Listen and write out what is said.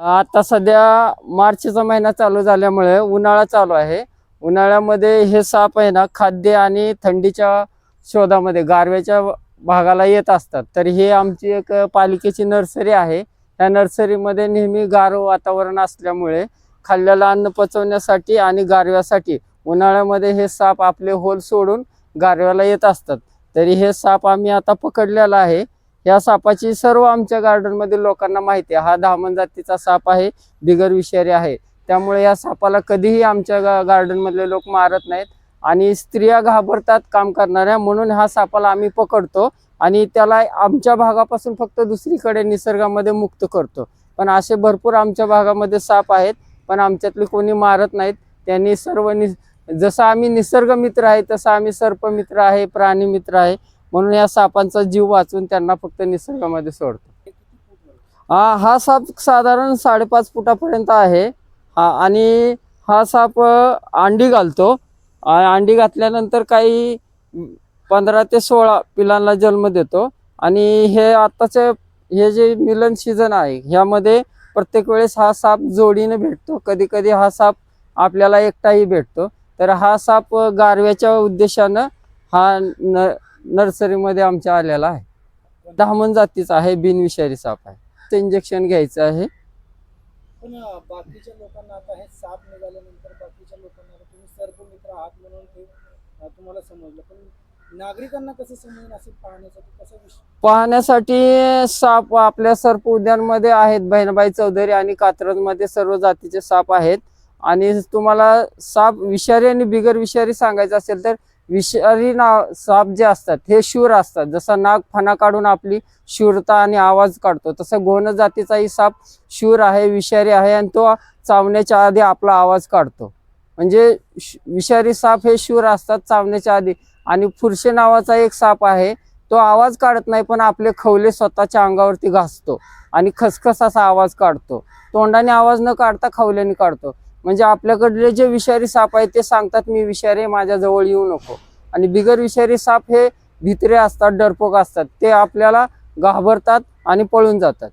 आता सध्या मार्चचा महिना चालू झाल्यामुळे उन्हाळा चालू आहे। उन्हाळ्यामध्ये हे साप आहे ना, खाद्य आणि थंडीच्या शोधामध्ये गारव्याच्या भागाला येत असतात। तर हे आमची एक पालिकेची नर्सरी आहे। त्या नर्सरीमध्ये नेहमी गार वातावरण असल्यामुळे खाल्लेलं अन्न पचवण्यासाठी आणि गारव्यासाठी उन्हाळ्यामध्ये हे साप आपले होल सोडून गारव्याला येत असतात। तरी हे साप आम्ही आता पकडलेला आहे। या सापाची सर्व आमच्या गार्डन मधील लोकांना माहिती आहे। हा धामण जातीचा साप आहे, बिगर विषारी आहे। त्यामुळे या सापाला कधीही आमच्या गार्डन मधले लोक मारत नाहीत आणि स्त्रिया घाबरतात काम करणाऱ्या, म्हणून हा सापाला आम्ही पकडतो आणि त्याला आमच्या भागापासून फक्त दुसरीकडे निसर्गामध्ये मुक्त करतो। पण असे भरपूर आमच्या भागामध्ये साप आहेत, पण आमच्यातले कोणी मारत नाहीत। त्यांनी सर्व जसं आम्ही निसर्ग मित्र आहे तसं आम्ही सर्प मित्र आहे, प्राणी मित्र आहे, म्हणून या सापांचा जीव वाचून त्यांना फक्त निसर्गामध्ये सोडतो। हा साप साधारण 5.5 फुटापर्यंत आहे। आणि हा साप अंडी घालतो। अंडी घातल्यानंतर काही 15 ते 16 पिलांना जन्म देतो। आणि हे आताचे हे जे मिलन सीझन आहे, ह्यामध्ये प्रत्येक वेळेस हा साप जोडीने भेटतो। कधी कधी हा साप आपल्याला एकटाही भेटतो। तर हा साप गारव्याच्या उद्देशानं हा नर्सरीमध्ये आमच्या आलेला आहे। धामण जातीचा आहे, बिनविषारी साप आहे। ते इंजेक्शन घ्यायचं आहे। पण बाकीच्या लोकांना आता हे साप निघाल्यानंतर बाकीच्या लोकांना तुम्ही सर्पमित्र आहात म्हणून ते तुम्हाला समजलं, पण नागरिकांना कसं समजेल असं पाहण्यासाठी कसं पाहण्यासाठी साप आपल्या सर्प उद्यानमध्ये आहेत। बहिणाबाई चौधरी आणि कात्रजमध्ये सर्व जातीचे साप आहेत। आणि तुम्हाला साप विषारी आणि बिगर विषारी सांगायचं असेल तर विषारी साप जे असतात हे शूर असतात। जसा नाग फणा काढून आपली शूरता आणि आवाज काढतो, तसं गोंड जातीचाही साप शूर आहे, विषारी आहे आणि तो चावण्याच्या आधी आपला आवाज काढतो। म्हणजे विषारी साप हे शूर असतात चावण्याच्या आधी। आणि फुरशे नावाचा एक साप आहे, तो आवाज काढत नाही पण आपले खवले स्वतःच्या अंगावरती घासतो आणि खसखस असा आवाज काढतो। तोंडाने आवाज न काढता खवल्याने काढतो। म्हणजे आपल्याकडले जे विषारी साप आहेत ते सांगतात मी विषारी, माझ्या जवळ येऊ नको। आणि बिगर विषारी साप हे भित्रे असतात, डरपोक असतात, ते आपल्याला घाबरतात आणि पळून जातात।